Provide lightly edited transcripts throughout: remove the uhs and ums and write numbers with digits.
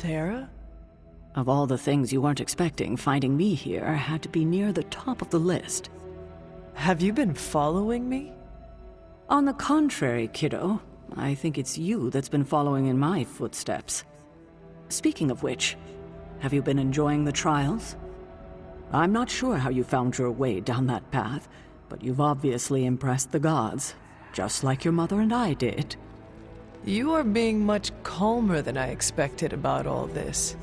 Terra? Of all the things you weren't expecting, finding me here had to be near the top of the list. Have you been following me? On the contrary, kiddo, I think it's you that's been following in my footsteps. Speaking of which, have you been enjoying the trials? I'm not sure how you found your way down that path, but you've obviously impressed the gods, just like your mother and I did. You are being much calmer than I expected about all this.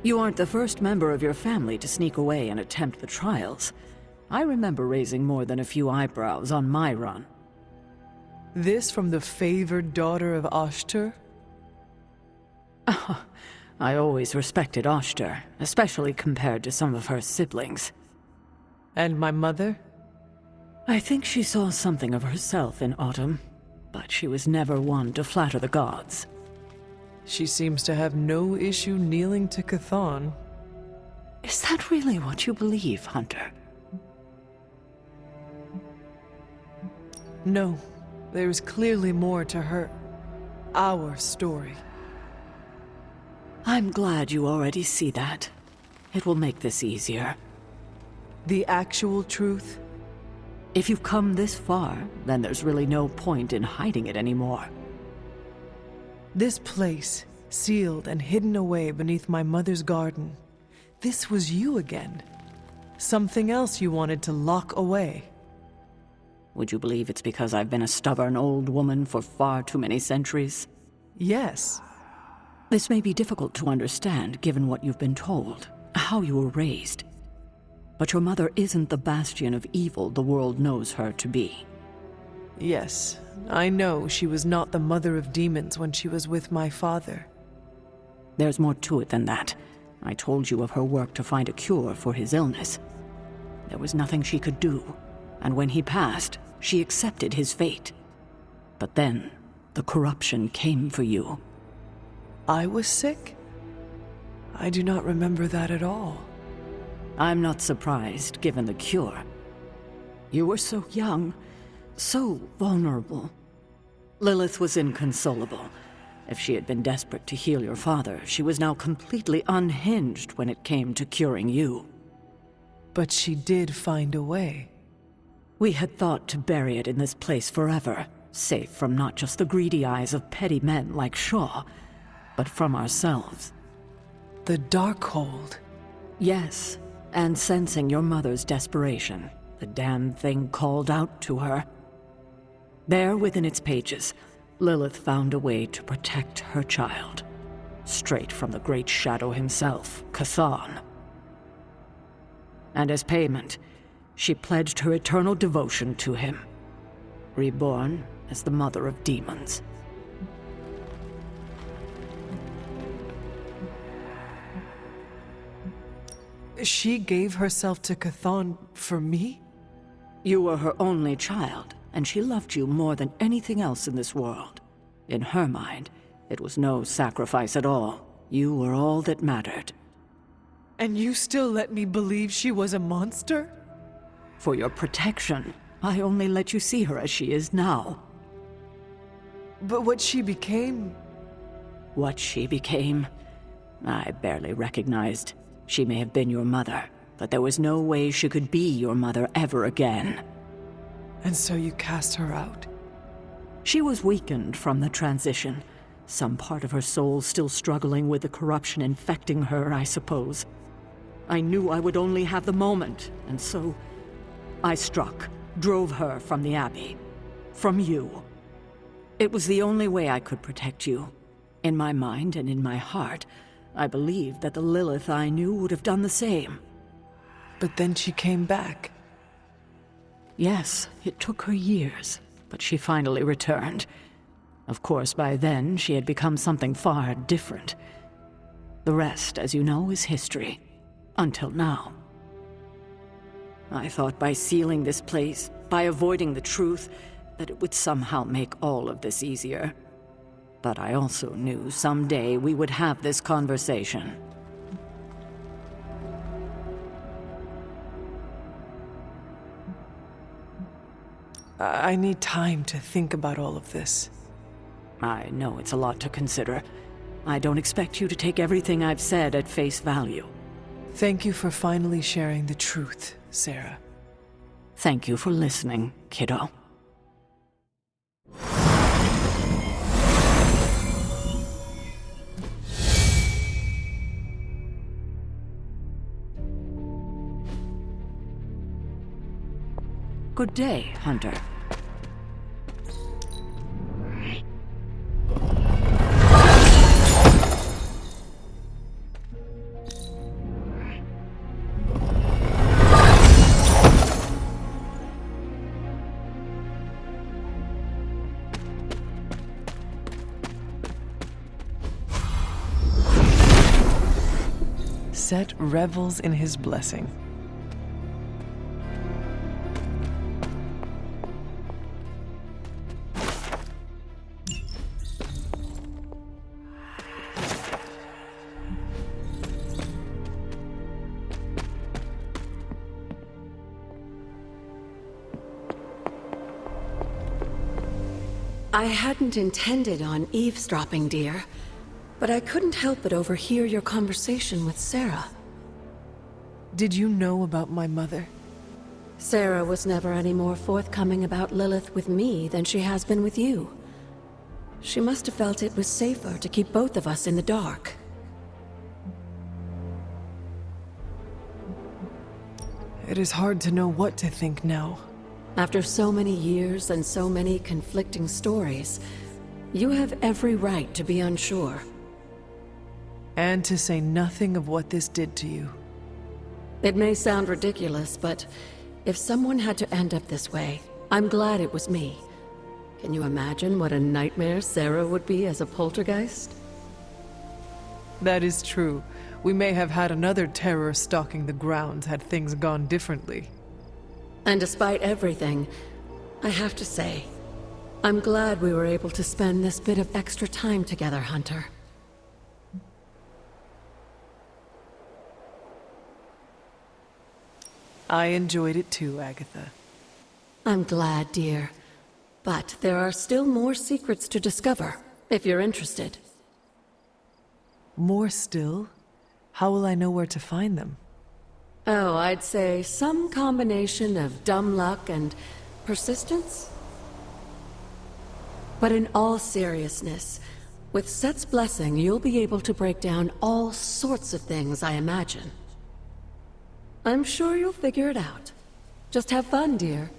You aren't the first member of your family to sneak away and attempt the trials. I remember raising more than a few eyebrows on my run. This from the favored daughter of Ashtur? I always respected Ashtur, especially compared to some of her siblings. And my mother? I think she saw something of herself in Autumn, but she was never one to flatter the gods. She seems to have no issue kneeling to Chthon. Is that really what you believe, Hunter? No, there is clearly more to her. Our story. I'm glad you already see that. It will make this easier. The actual truth? If you've come this far, then there's really no point in hiding it anymore. This place, sealed and hidden away beneath my mother's garden. This was you again. Something else you wanted to lock away. Would you believe it's because I've been a stubborn old woman for far too many centuries? Yes. This may be difficult to understand given what you've been told, how you were raised. But your mother isn't the bastion of evil the world knows her to be. Yes, I know she was not the mother of demons when she was with my father. There's more to it than that. I told you of her work to find a cure for his illness. There was nothing she could do, and when he passed, she accepted his fate. But then, the corruption came for you. I was sick? I do not remember that at all. I'm not surprised, given the cure. You were so young, so vulnerable. Lilith was inconsolable. If she had been desperate to heal your father, she was now completely unhinged when it came to curing you. But she did find a way. We had thought to bury it in this place forever, safe from not just the greedy eyes of petty men like Shaw, but from ourselves. The Darkhold. Yes, and sensing your mother's desperation, the damn thing called out to her. There within its pages, Lilith found a way to protect her child, straight from the Great Shadow himself, Chthon. And as payment, she pledged her eternal devotion to him, reborn as the Mother of Demons. She gave herself to Chthon for me? You were her only child, and she loved you more than anything else in this world. In her mind, it was no sacrifice at all. You were all that mattered. And you still let me believe she was a monster? For your protection, I only let you see her as she is now. But what she became... What she became, I barely recognized. She may have been your mother, but there was no way she could be your mother ever again. And so you cast her out? She was weakened from the transition. Some part of her soul still struggling with the corruption infecting her, I suppose. I knew I would only have the moment, and so I struck, drove her from the Abbey. From you. It was the only way I could protect you. In my mind and in my heart, I believed that the Lilith I knew would have done the same. But then she came back. Yes, it took her years, but she finally returned. Of course, by then, she had become something far different. The rest, as you know, is history. Until now. I thought by sealing this place, by avoiding the truth, that it would somehow make all of this easier. But I also knew someday we would have this conversation. I need time to think about all of this. I know it's a lot to consider, I don't expect you to take everything I've said at face value. Thank you for finally sharing the truth, Sarah. Thank you for listening, kiddo. Good day, Hunter. Set revels in his blessing. I hadn't intended on eavesdropping, dear, but I couldn't help but overhear your conversation with Sarah. Did you know about my mother? Sarah was never any more forthcoming about Lilith with me than she has been with you. She must have felt it was safer to keep both of us in the dark. It is hard to know what to think now. After so many years and so many conflicting stories, you have every right to be unsure. And to say nothing of what this did to you. It may sound ridiculous, but if someone had to end up this way, I'm glad it was me. Can you imagine what a nightmare Sarah would be as a poltergeist? That is true. We may have had another terror stalking the grounds had things gone differently. And despite everything, I have to say, I'm glad we were able to spend this bit of extra time together, Hunter. I enjoyed it too, Agatha. I'm glad, dear. But there are still more secrets to discover, if you're interested. More still? How will I know where to find them? Oh, I'd say some combination of dumb luck and persistence? But in all seriousness, with Set's blessing, you'll be able to break down all sorts of things, I imagine. I'm sure you'll figure it out. Just have fun, dear.